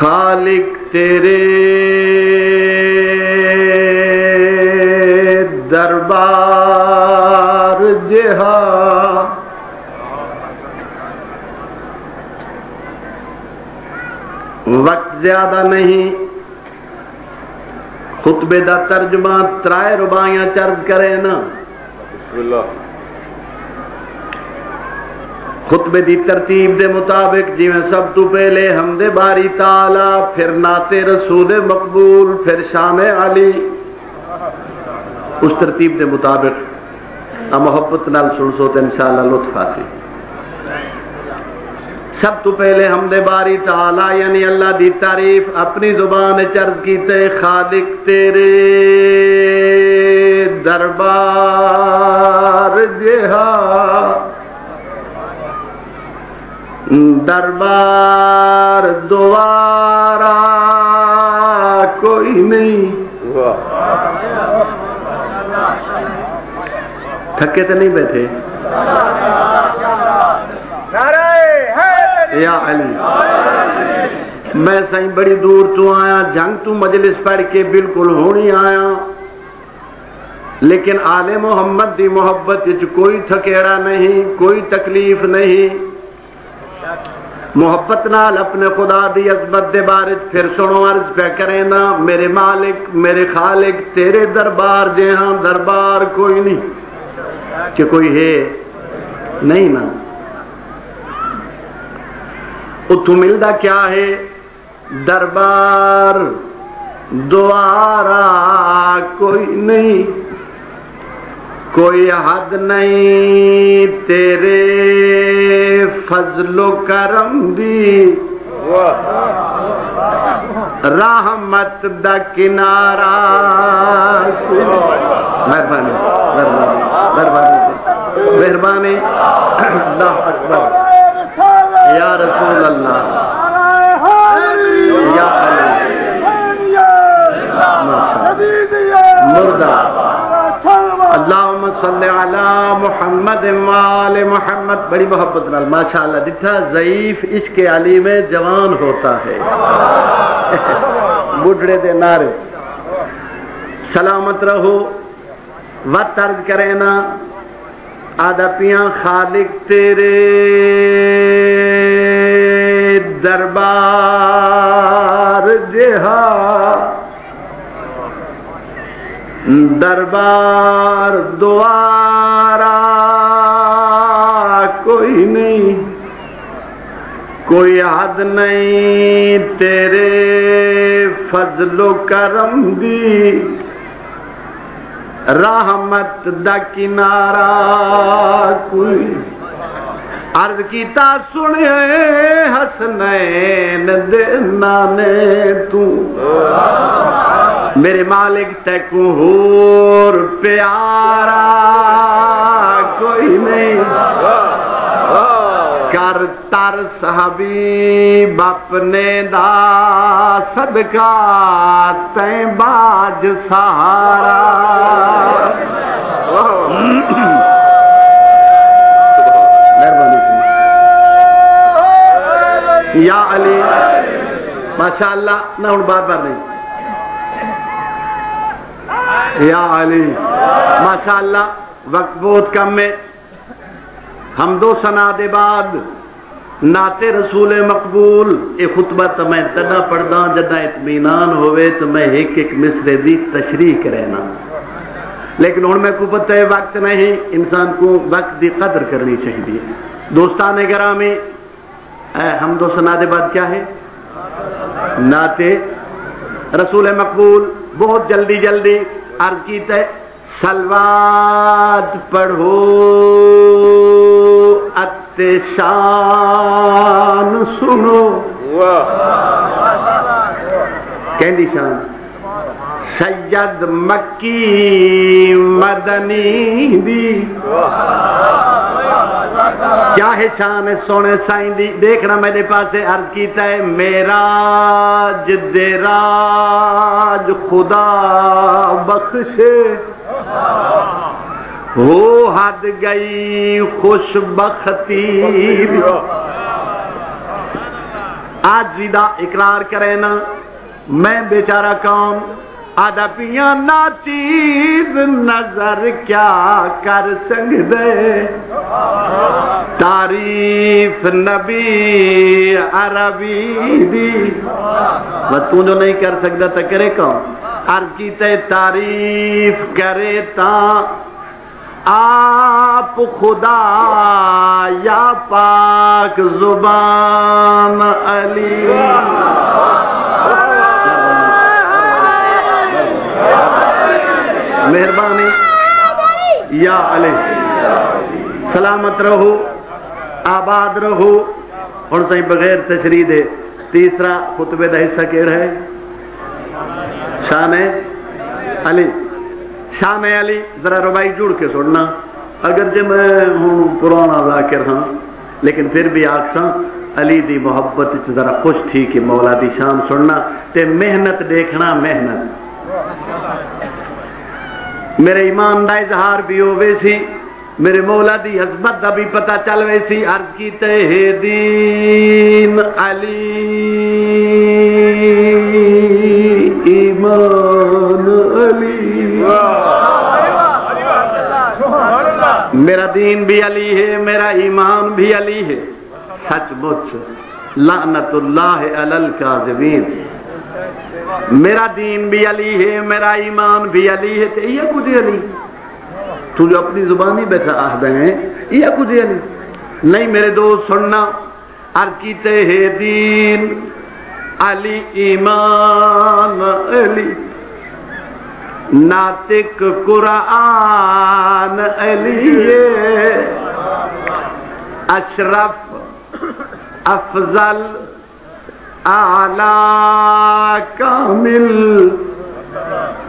خالق تیرے دربار جہاں وقت زیادہ نہیں، خطبے دا ترجمہ ترائے رباعیاں چرد کرے نا بسم اللہ۔ خطبے دی ترتیب دے مطابق جویں سب تو پہلے حمد باری تعالی، پھر نعت رسول مقبول، پھر شان علی، اس ترتیب دے مطابق محبت نال سن سو تے انشاءاللہ لطف حاصل۔ سب تو پہلے حمد باری تعالی یعنی اللہ دی تعریف اپنی زبان چرد کیتے، خالق تیرے دربار جہاں، دربار دوبارہ کوئی نہیں۔ تھکے تو نہیں بیٹھے؟ یا علی، میں سائیں بڑی دور تو آیا، جنگ تو مجلس پڑھ کے بالکل ہونی آیا، لیکن آل محمد دی محبت وچ کوئی تھکیڑا نہیں، کوئی تکلیف نہیں۔ محبت نال اپنے خدا دی عظمت دے بارے پھر سنو عرض پہ کریں نا، میرے مالک میرے خالق تیرے دربار جہاں دربار کوئی نہیں، کہ کوئی ہے نہیں نا۔ اتھو ملدا کیا ہے؟ دربار دوبارہ کوئی نہیں، کوئی حد نہیں تیرے فضل و کرم دی، رحمت دا کنارہ۔ مہربانی مہربانی، اللہ اکبر، یا رسول اللہ، یا علی، مردہ۔ اللہم صلی علی محمد وآل محمد۔ بڑی محبت نال ماشاءاللہ جتھا ضعیف عشق علی میں جوان ہوتا ہے۔ بڈھڑے دے نعرے سلامت رہو وقت عرض کرے نا، آدھا پیاں خالق تیرے دربار جہاں، دربار دوبارہ کوئی نہیں، کوئی حد نہیں تیرے فضل و کرم دی، رحمت دا کنارہ کوئی۔ عرض کیتا سنے حسنین دے نانے تو، میرے مالک تیکو ہور پیارا کوئی نہیں، کر ترس حبیب اپنے دا صدقہ تیں باج سہارا۔ یا علی، ماشاءاللہ نہ ہوں بار بار نہیں، یا علی ماشاءاللہ۔ وقت بہت کم ہے، ہم دو سنا دے بعد نعت رسول مقبول یہ خطبہ تو میں تنا پڑھدا جدا اطمینان ہوئے تو میں ایک ایک مصرے دی تشریح کرنا، لیکن ہن میں کو پتہ ہے وقت نہیں، انسان کو وقت دی قدر کرنی چاہیے۔ دوستان گرامی، ہم دو سنا دے بعد کیا ہے؟ نعت رسول مقبول۔ بہت جلدی جلدی عرض کیتا ہے، سلوات پڑھو اتشان سنو، کہندی شان سید مکی مدنی دی، کیا ہے شان سونے سائیں دی۔ دیکھنا میرے پاس عرض کیتا ہے، میراج دے راج خدا بخشے، ہو حد گئی خوش بختی، آج زیدہ اقرار کرے نا میں بیچارہ کون آدھا پیاں نا چیز نظر کیا کر سکدے تعریف نبی عربی دی بس تو جو نہیں کر سکتا تو کرے کون عرض کیتے تعریف کرے تا آپ خدا یا پاک زبان علی مہربانی یا علی سلامت رہو آباد رہو اور صحیح بغیر تشریح دے تیسرا خطبے دا حصہ کیڑا ہے شان علی شان علی ذرا ربائی جوڑ کے سننا اگرچہ میں ہوں پرانا ذاکر ہاں لیکن پھر بھی آکساں علی دی محبت ذرا خوش تھی کہ مولا دی شان سننا تے محنت دیکھنا محنت میرے ایمان دا اظہار بھی ہوئے سی میرے مولا دی عظمت دا بھی پتہ چل ویسی عرض کیتے ہے دین علی ایمان علی میرا دین بھی علی ہے میرا ایمان بھی علی ہے سچ مچ لعنت اللہ علی الکاذبین میرا دین بھی علی ہے میرا ایمان بھی علی ہے تو یہ کچھ علی تو جو اپنی زبانی بیٹھا آہدہ ہیں یہ کچھ علی نہیں میرے دوست سننا عرض کیتے ہے دین علی ایمان علی ناطق قرآن علی اشرف افضل اعلی کامل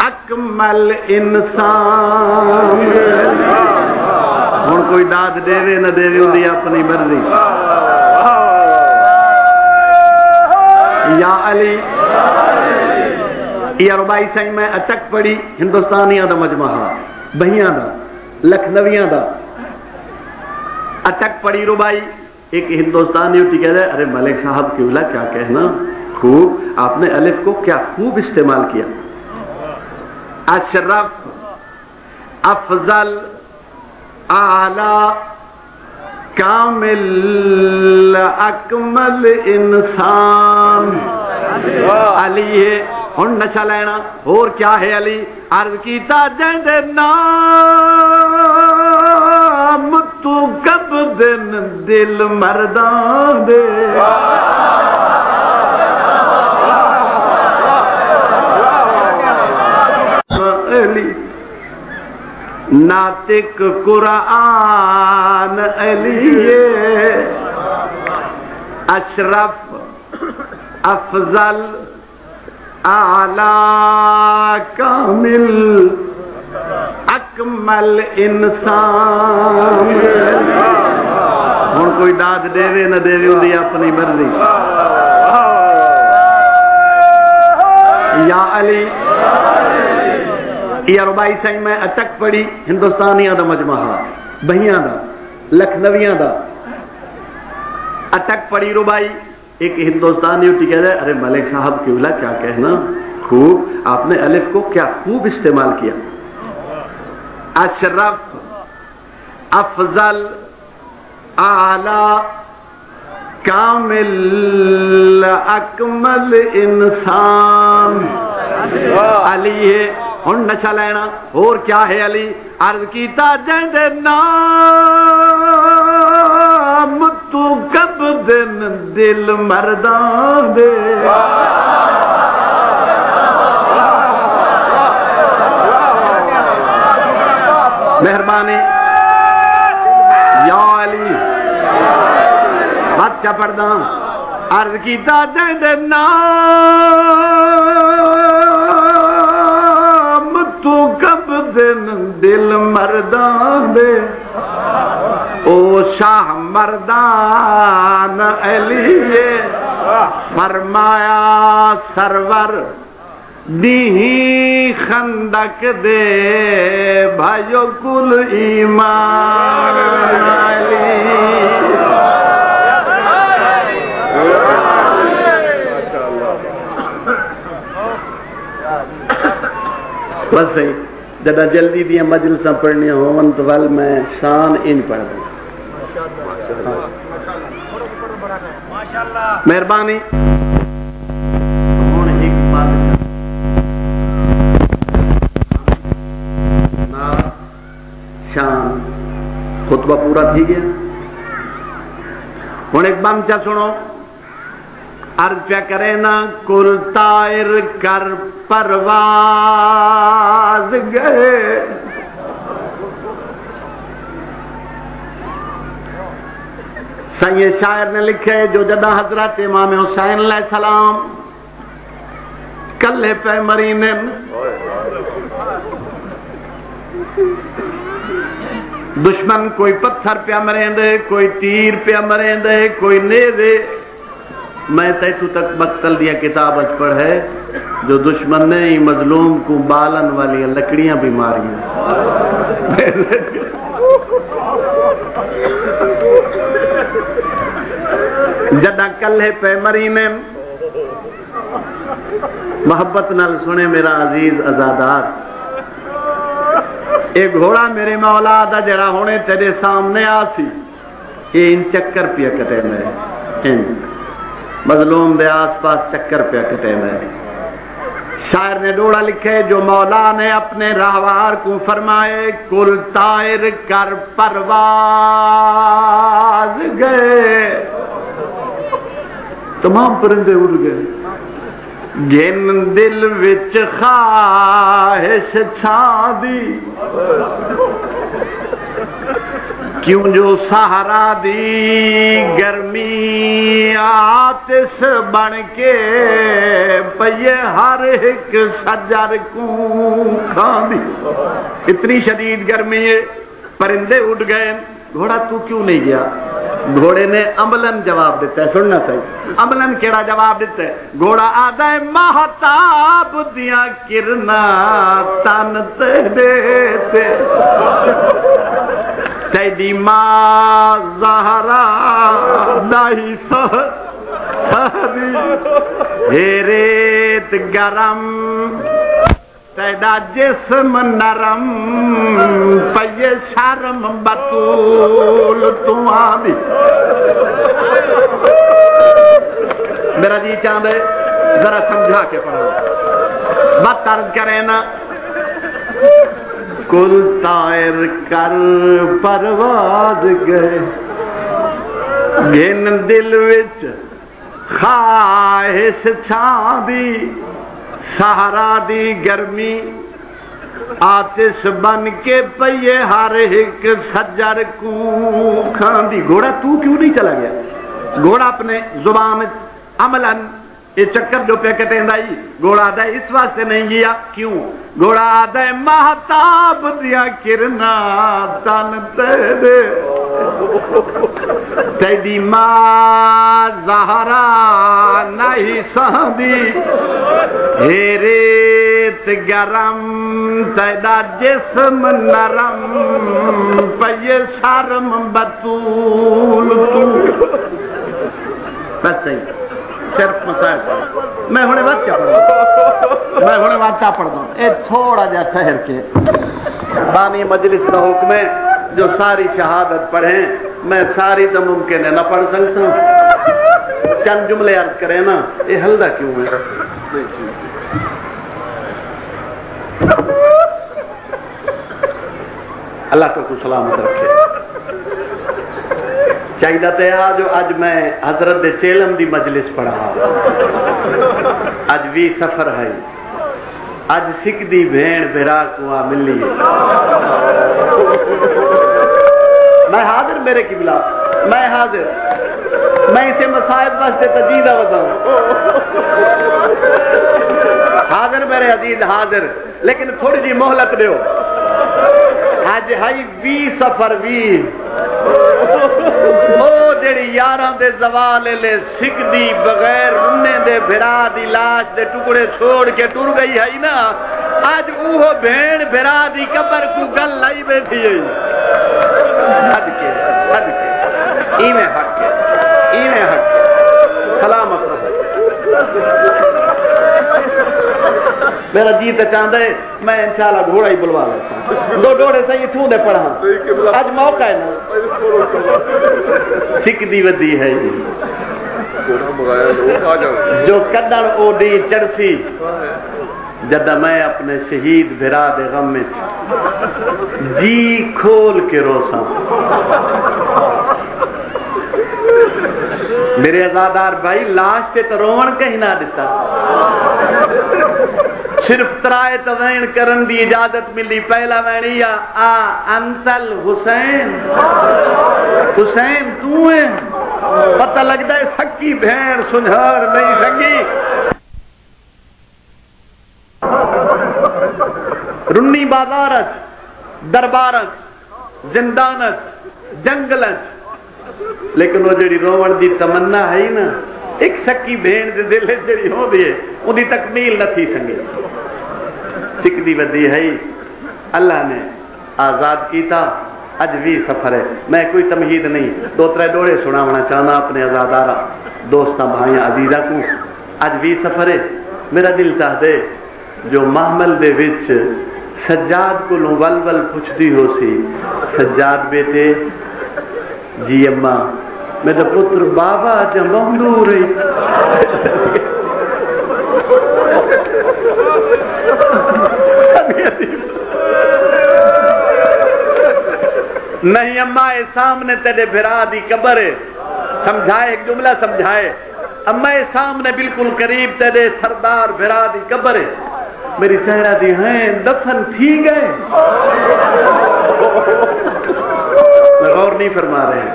اکمل انسان ہن کوئی داد دے نہ دے ہوندی اپنی مرضی یا علی یہ ربائی سائیں میں اچک پڑی ہندوستانیاں دا مجموعہ بہیاں دا لکھنویاں دا اچک پڑی ربائی ایک ہندوستانی اٹھی کہہ رہے ارے ملک صاحب کیولا کیا کہنا خوب آپ نے الف کو کیا خوب استعمال کیا اشرف افضل اعلی کامل اکمل انسان علی ہے ہن نشا لینا اور کیا ہے علی عرض کیتا جند نام تو کب دن دل مردان دے علی ناطق قرآن علی اشرف افضل اعلی کامل اکمل انسان ہن کوئی داد دے نہ دے ہوندی اپنی مرضی یا علی یہ ربائی سائیں میں اچک پڑی ہندوستانیاں دا مجموعہ بہیاں دا لکھنویاں دا اچک پڑی ربائی ایک ہندوستانی اٹھی کہہ رہے ارے ملک صاحب کیولا کیا کہنا خوب آپ نے الف کو کیا خوب استعمال کیا اشرف افضل اعلی کامل اکمل انسان علی ہے ہن نشا لینا اور کیا ہے علی عرض کیتا جند نام تو کب دن دل مردان دے مہربانی یا علی بات کیا پڑھنا عرض کیتا جند نام تو کب دن دل مردان دے او شاہ مردان علی فرمایا سرور دی خندق دے بھائیو کل ایمان علی بس صحیح جدا جلدی دیا مجلساں پڑھنی ہون تو ول میں شان ان پڑھ دوں مہربانی ہوں ایک بات شان خطبہ پورا تھی گیا ہوں ایک بند چا سنو عرض پہ کرے نا کل طائر کر پرواز گئے سید شاعر نے لکھے جو جدہ حضرت امام حسین علیہ السلام کلے پہ مرینے دشمن کوئی پتھر پہ مرین دے کوئی تیر پہ مرین دے کوئی نیزے میں تیتو تک مقتل دیا کتاب اچ پڑھے جو دشمن نے ہی مظلوم کو بالن والی لکڑیاں بھی ماری جدہ کلے پہ مرینے محبت نال سنے میرا عزیز ازادار ایک گھوڑا میرے مولا دا جڑا ہونے تیرے سامنے آسی یہ ان چکر پیا کٹے میں مظلوم دے آس پاس چکر پیا کٹے میں شاعر نے ڈوڑا لکھے جو مولا نے اپنے راہوار کو فرمائے کل طائر کر پرواز گئے تمام پرندے اڑ گئے گن دل وچ خواہش چھا دی کیوں جو سہارا دی گرمی آتش بن کے پئیے ہر ایک سجر کو کھاندی اتنی شدید گرمی ہے پرندے اڑ گئے گھوڑا تو کیوں نہیں گیا گھوڑے نے عملاً جواب دیتا ہے سننا صحیح عملاً کیڑا جواب دیتا ہے گھوڑا آدھا ہے مہتاب دیا کرنا تن تیرے تے تیدی ماں زہرا نہیں سہری ہیریت گرم تیدا جسم نرم پئیے شرم بطول تمہاری میرا جی چاند ہے ذرا سمجھا کے پڑھو بات عرض کریں نا کل طائر کر پرواز گئے گن دل وچ خواہش چھا دی سہارا دی گرمی آتش بن کے پئیے ہر ایک سجر کو کھاندی گھوڑا تو کیوں نہیں چلا گیا گھوڑا اپنے زبان عملاً یہ چکر جو پہ کٹیں دائی گھوڑا آدھا اس واسطے نہیں گیا کیوں گھوڑا آدھا مہتاب دیا کرنا تن تیرے تیدی ماں زہرا نہیں سہندی ہیریت گرم تیدا جسم نرم پئیے شرم بطول تو بس صحیح صرف مسائل میں ہونے بات کیا پڑھوں اے تھوڑا جا ٹھہر کے بانی مجلس کا حکم ہے جو ساری شہادت پڑھیں میں ساری تو ممکن ہے نہ پڑھ سکتا ہوں چند جملے عرض کریں نا یہ ہلدا کیوں ہے اللہ کو سلامت رکھے چاہیے تو جو اج میں حضرت چیلم دی مجلس پڑھا اج بھی سفر ہے اج سکھ دی بھین بھرا کو ملی میں حاضر میرے قبلہ میں حاضر میں اسے مصائب واسطے تجیدہ وزاؤں حاضر میرے عزیز حاضر لیکن تھوڑی جی مہلت دیو اج ہے بھی سفر بھی جڑی یاراں دے زوال لے سکدی بغیر رنے دے بھرا دی لاش دے ٹکڑے چھوڑ کے ٹر گئی ہے نا اج اوہ بھین بھرا دی قبر کو گل لائی بیٹھی ہے حد کے ایویں حق ہے ایویں حق سلامت رہو میرا جی تو چاہتا ہے میں انشاءاللہ گھوڑا ہی بلوا لیتا ہوں، 2 ڈوڑے سے ٹھوں دے پڑھا اج موقع ہے نا سکھ دی ودی ہے جو کدن اوڈی چڑسی جدہ میں اپنے شہید بھرا دے غم میں جی کھول کے روساں میرے عزادار بھائی لاش تے تو روون کہیں نہ دیتا صرف ترائے توین کرن دی اجازت ملی پہلا وینی یا انتل حسین حسین تو ہے پتہ لگتا ہے سکی بھین سنہر نہیں سنگی رنی بازارت دربارت زندانت جنگلت لیکن وہ جڑی روون دی تمنا ہے نا ایک سکی بھین دے دل جڑی ہو دی ہے ان دی تکمیل نہ تھی سنگے سکھ دی ودی ہے اللہ نے آزاد کیتا اج بھی سفر ہے میں کوئی تمہید نہیں 2-3 ڈوڑے سناونا چاہنا اپنے آزادارہ دوستاں بھائیاں عزیزہ کو اج بھی سفر ہے میرا دل چاہتے جو محمل دے وچ سجاد کو ول پوچھتی ہو سی سجاد بیٹے جی اماں میں تو پتر بابا جا مہدور ہے نہیں اماں سامنے تیرے بھرا دی قبر ہے سمجھائے ایک جملہ سمجھائے اماں سامنے بالکل قریب تیرے سردار بھرا دی قبر ہے میری سہرا دی ہیں دفن تھی گئے غور نہیں فرما رہے ہیں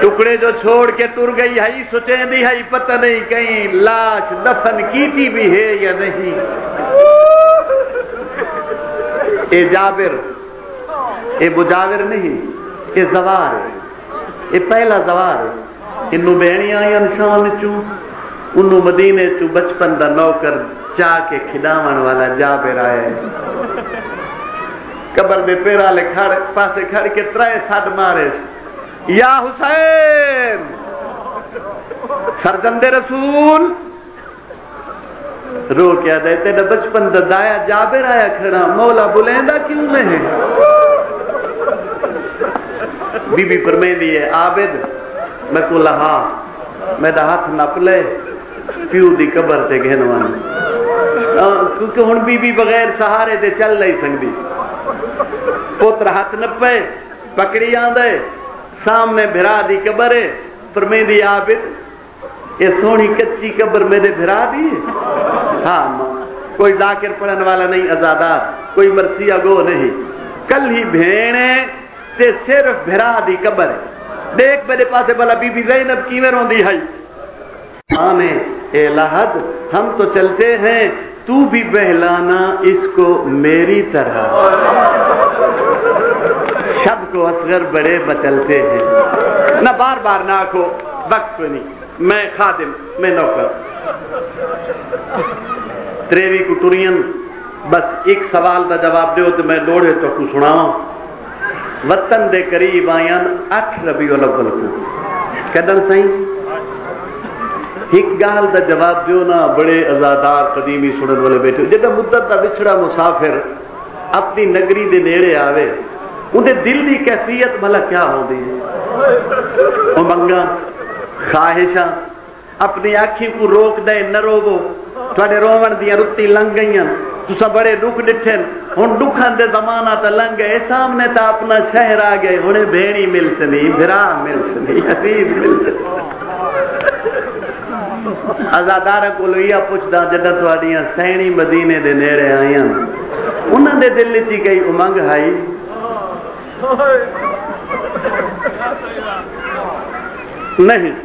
ٹکڑے جو چھوڑ کے تر گئی ہے سوچیں دی ہے پتہ نہیں کہیں لاش دفن کیتی بھی ہے یا نہیں اے جابر اے بجاور نہیں اے زوار ہے اے پہلا زوار ہے انہوں بہنی آئیں شام چوں انہوں مدینے چوں بچپن دا نوکر چاہ کے کھداون والا جابر آئے قبر دے پیرا لے کھڑ پاسے کھڑ کے 3 ساتھ مارے یا حسین سرجند رسول رو کیا دے تیرا بچپن دا دایا جابر آیا کھڑا مولا بلیندہ کیوں نہیں بی بی فرمائیں دیئے عابد میں کو لہا میں دا ہاتھ نپ لے پیو دی قبر تے گھنوان کیونکہ ہن بی بی بغیر سہارے دے چل نہیں سکتی پوتر ہاتھ نپے پکڑی آندے سامنے بھرا دی قبر ہے فرمائیں دی عابد یہ سونی کچی قبر میرے بھرا دی ہاں کوئی ذاکر پڑھن والا نہیں ازادار کوئی مرثیہ گو نہیں کل ہی بھینے تے صرف بھرا دی قبر ہے دیکھ میرے پاسے بلا بی بی زینب کی میں روندی ہے آنے اے لحد ہم تو چلتے ہیں تو بھی بہلانا اس کو میری طرح شب کو اصغر بڑے بچلتے ہیں نہ بار بار نہ آکھو وقت کو نہیں میں خادم میں نوکر تریوی کو ٹورین بس ایک سوال دا جواب دیو تو میں دوڑے تو کو سناؤں وطن دے قریب آیاں 8 ربیع الاول کو کدن سائیں ایک گال دا جواب دیو نا بڑے ازادار قدیمی سنن والے بیٹھے جدہ مدت دا بچڑا مسافر اپنی نگری دے نیڑے آوے انہیں دل دی کیفیت بھلا کیا ہو دی امنگا خواہشاں اپنی آنکھیں کو روک دے نہ روو تھوڑے روون دیا رتی لنگ گئیاں تسا بڑے دکھ ڈٹھن ہن دکھان دے زمانہ تا لنگ گئے سامنے تا اپنا شہر آ گئے ہنے بھیڑی مل سنی بھرا مل سنی حبیب مل سنی ازادارہ کو لویا پوچھدا جدہ تواڈیاں سینی مدینے دے نیڑے آئیاں انہاں دے دل چ کئی امنگ ہائی نہیں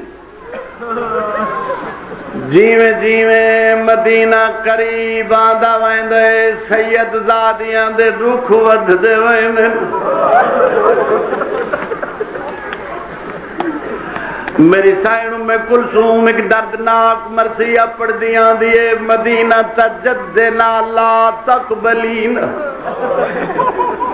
جیویں مدینہ قریب آندا ویندے سید زادیاں دے دکھ ودھدے ویندے میری سائن میں کلثوم ایک دردناک مرثیہ پڑھ دیاں دیے مدینہ تجد لا تقبلین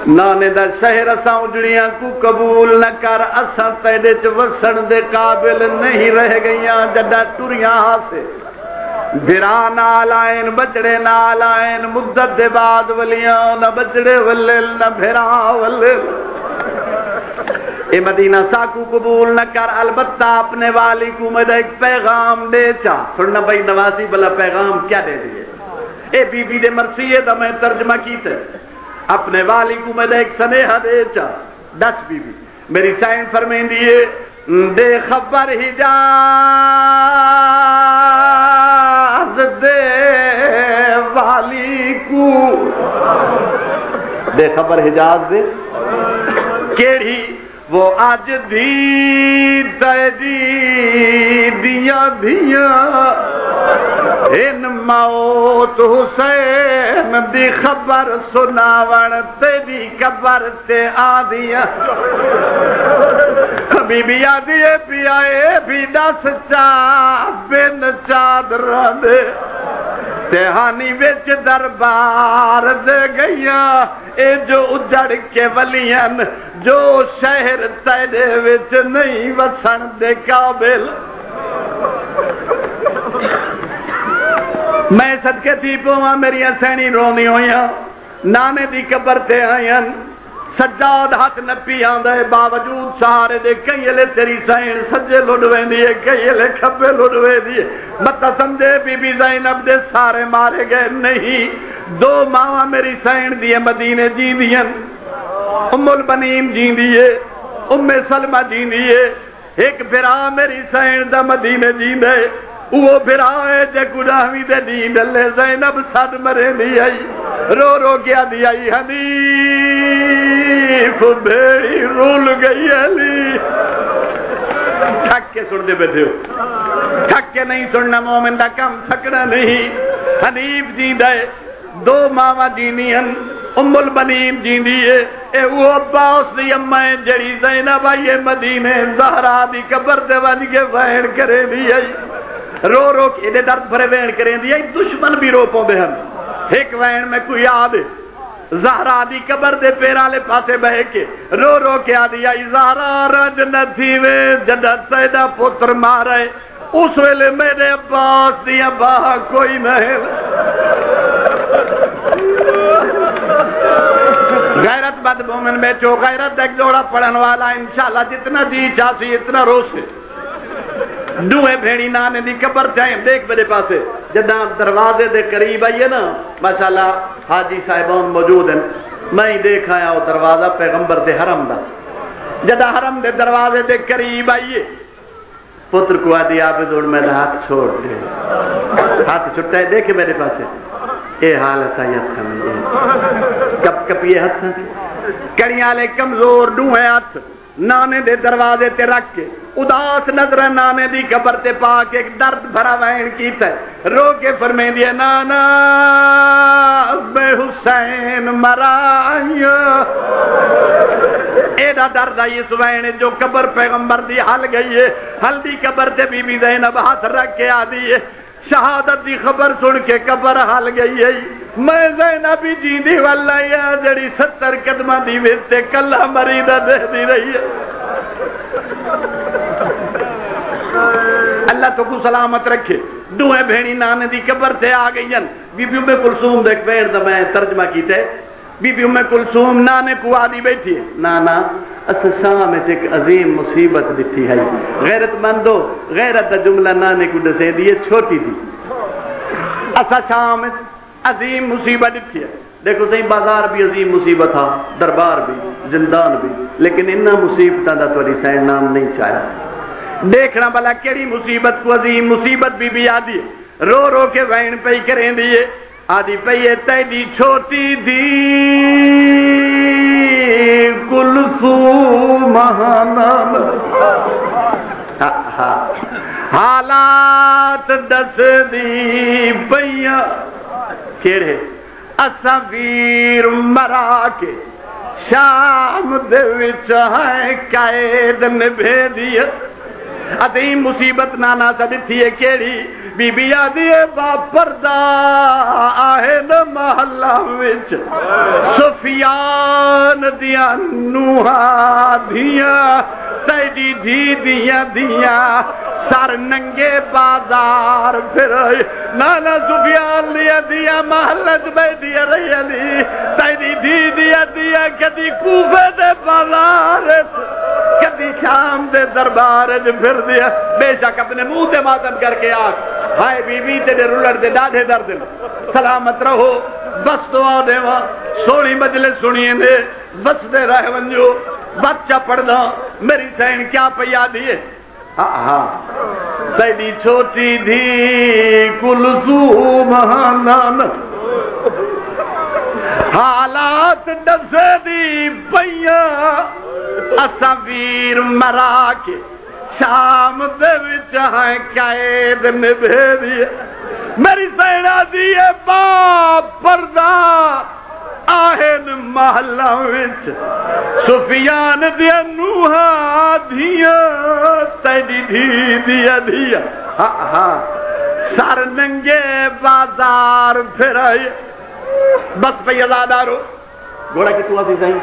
نانے دا شہر اساں اجڑیاں کو قبول نہ کر اساں تیرے چ وسن دے قابل نہیں رہ گئیاں جڈا ٹریاں سے بھرا نال آئین بچڑے نال آئین مدت دے بعد ولیاں نہ بچڑے ولل نہ بھرا ولل اے مدینہ ساکو قبول نہ کر البتہ اپنے والی کو میں ایک پیغام دے چا سننا بھائی نواسی بلا پیغام کیا دے دیئے اے بی بی دے مرثیے دا میں ترجمہ کیتے اپنے والی کو میں ایک سنیحہ دے چا دس بی بی میری سائن فرمین دیئے دے خبر حجاز دے والی کو دے خبر حجاز دے کیڑی وہ آج دی تیجی دیاں دیاں ان موت حسین دی خبر سناون تیری قبر تے آدیاں بی بی آدیے پی آئے بھی دس چاہ بن چادرہ دے تہانی وچ دربار دے گئیاں اے جو اجڑ کے ولیاں جو شہر تیرے وچ نہیں وسن دے قابل میں صدقے تھی پواں میری سینی رونی ہویاں نانے دی قبر تے آئین سجاد ہاتھ نپی آندے باوجود سارے دے کئی لے تیری سائن سجے لڑویں دیئے کئی لے کھبے لڑویں دیئے مطا سمجھے بی بی زینب دے سارے مارے گئے نہیں دو ماں میری سائن دیئے مدینے جی دیئن ام البنین جی دیئے ام سلمہ جی دیئے ایک بھرا میری سائن دا مدینے جی دے وہ بھرائے جے گناہوی دے دین اللہ زینب صد مرے دی آئی رو رو کیا دی آئی حنیف بھیڑی رول گئی علی تھک کے سن دے بیٹھے ہو تھک کے نہیں سننا مومن دا کم تھکنا نہیں حنیف جی دے دو ماما جینین ام البنین جین دیئے اے وہ عباس دی امائیں جڑی زینب آئیے مدینے زہرا دی قبر دے ون کے وین کرے دی آئی رو رو کے دے درد بھرے وین کریں دی آئی دشمن بھی رو پوں دے ہم ایک وین میں کوئی یاد زہرا دی قبر دے پیرالے پاسے بہ کے رو رو کے آدھی آئی زہرا رج نہ تھی وے جدہ سیدہ پتر مارے اس ویلے میرے عباس دی ابا کوئی نہیں غیرت بد مومن میں چو غیرت ایک جوڑا پڑھن والا انشاءاللہ جتنا جی چاسی اتنا روسے دوئے بھیڑی نانے دی قبر چاہیں دیکھ میرے پاسے جدہ دروازے دے قریب آئیے نا ماشاءاللہ حاجی صاحبان موجود ہیں میں ہی دیکھ آیا وہ دروازہ پیغمبر دے حرم دا جدہ حرم دے دروازے دے قریب آئیے پتر کو آدھی آپ دوڑ میں ہاتھ چھوڑ دے ہاتھ چھٹا ہے دیکھے میرے پاسے اے حال سایت کمی کب کب یہ ہاتھ تھی کڑیاں لے کمزور ڈوئے ہاتھ نانے دے دروازے تے رکھ کے اداس نظر نانے دی قبر تے پاک ایک درد بھرا وین کیتا ہے رو کے فرمائیں دیا نانا بے حسین مرائیا ایڈا درد آئی اس وین جو قبر پیغمبر دی حل گئی ہے حل دی قبر تے بی بی زینب ہاتھ رکھ کے آدھی ہے شہادت دی خبر سن کے قبر حل گئی ہے میں زینبی جیندی واللہ یا جڑی 70 قدمہ دی ویسے کلہ مریدہ دے دی رہی ہے اللہ تو کو سلامت رکھے دوئے بھینی نانے دی قبر سے آ گئی ہیں بی بی ام کلثوم دیکھ بیر دا میں ترجمہ کیتے بی بی ام کلثوم نانے کو آدھی بیٹھی ہے نانا اس شام ایک عظیم مصیبت دیتی ہے غیرت مندو غیرت جملہ نانے کو دسے دیئے چھوٹی دی اس شام عظیم مصیبت دیتی ہے دیکھو صحیح بازار بھی عظیم مصیبت تھا دربار بھی زندان بھی لیکن انہا مصیبتہ دا توڑی سائن نام نہیں چاہیا دیکھنا بلا کیڑی مصیبت کو عظیم مصیبت بھی آدھی ہے رو رو کے وین پہ کریں دیئے آدھی پہیے تیدی چھوٹی دی کلثوم حالات دس دی پہیا کیڑے اسا ویر مرا کے شام دے وچ ہے قید نبھیدیت عظیم مصیبت نانا سا دیتی ہے کیڑی بی بی آدھیے باپردہ آہے نا محلہ وچ سفیان دیا نوہا دیا سیدی دھی دیا دیا سر ننگے بازار پھر نانا سفیان لیا دیا محلت میں دیا رہی علی تیری دی دیا دیا کدی کوفے دے بازار کدی شام دے دربار پھر دیا بے شک اپنے منہ تے ماتم کر کے آگ ہائے بی بی تیرے رولڑ دے ڈاڑھے درد سلامت رہو بس دعا دے وہاں سونی مجلس سنیے دے بس دے رہ ونجو بچہ پڑھ دا میری سین کیا پیا دیے سیدی چھوٹی دھی کلثوم ہنان حالات ڈسے دی پیا اسا ویر مرا کے شام دے وچ ہیں قید نبھے دیے میری سینا دیے باپ پردہ آہن محلہ وچ سفیان دیا نوہا دیا تیری دھی دیا دیا سر ننگے بازار پھر آئی بس پہ یزادارو گھوڑا کی تو عزیز ہیں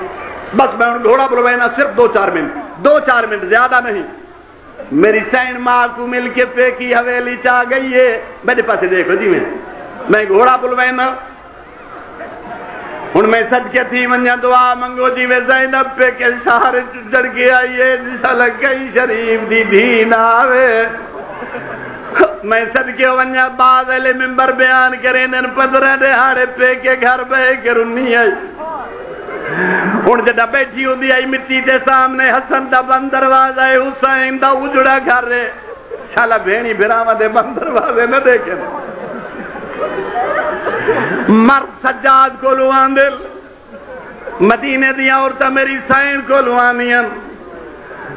بس میں ان گھوڑا بلوینا صرف 2-4 منٹ زیادہ نہیں میری سین ماں کو مل کے پہ کی حویلی چاہ گئی ہے میرے پاس دیکھو جی میں گھوڑا بلوینا ان میں صدقے تھی منجا دعا منگو جی وے زینب پہ کے شہر چڑ کے آئیے جسل گئی شریف دی دین آوے میں صدقے ونجا بعض علی ممبر بیان کریں ان 15 دہاڑے پہ کے گھر بے کرنی آئی ان جڑا بیٹھی ہوں دی آئی مٹی دے سامنے حسن دا بند دروازہ حسین دا اجڑا گھر رہے شالا بھینی بھراما دے بند دروازے نہ دیکھیں مرد سجاد کو لوان دل مدینے دیا عورتہ میری سائن کو لوانیاں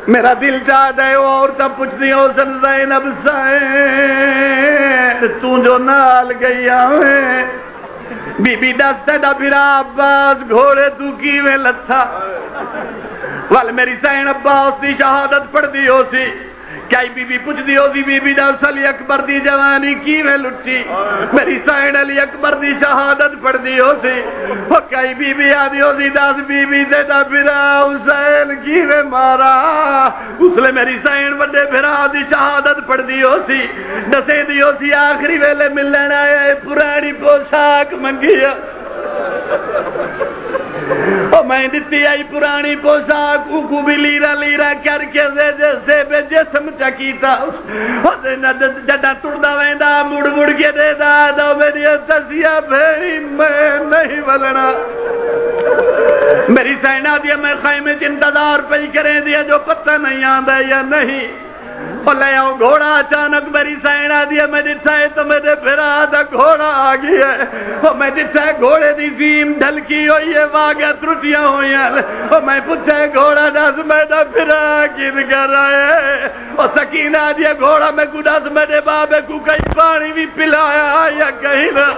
میرا دل چاہتا ہے وہ عورتہ پوچھ دی حسن زینب سائن تو جو نال گئی آویں بی بی دستے دا پھرا عباس گھوڑے تو کیویں لتھا وال میری سائن عباس دی شہادت پڑھ دی ہو سی کئی بی بی پوچھ دی ہو سی بی بی دس علی اکبر دی جوانی کیویں لٹھی میری سائن علی اکبر دی شہادت پڑھ دی ہو سی وہ کئی بی بی آدھی ہو سی دس بی بی دے دا پھرا حسین کیویں مارا اس لئے میری سائن وڈے پھرا دی شہادت پڑھ دی ہو سی دسے دی ہو سی آخری ویلے ملن آئے پرانی پوشاک منگیا اور میں دیتی آئی پرانی پوشاک کو بھی لیرا لیرا کر کے جیسے بے جسم چکیتا جڈا تردہ ویندہ مڑ مڑ کے دے دا دو میری تسیہ بھیری میں نہیں بلنا میری سینہ دیا میں خیمے انتظار پہ کریں دیا جو پتہ نہیں آندہ یا نہیں اور لے آؤ گھوڑا اچانک میری سائنہ دیا میں جتائے تو میرے پھرا دا گھوڑا آگئی ہے اور میں جتائے گھوڑے دی زیم ڈھلکی ہوئی ہے واگہ ترٹیاں ہوئی ہیں اور میں پوچھے گھوڑا داس میں دا پھرا کن کر رہے اور سکینہ دیا گھوڑا میں کو داس میرے بابے کو کئی پانی بھی پلایا یا کہیں نہ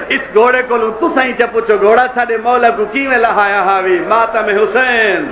اس گھوڑے کو لوں تو سائن چا پوچھو گھوڑا ساڑے مولا کو کی میں لہایا ہاوی ماتم حسین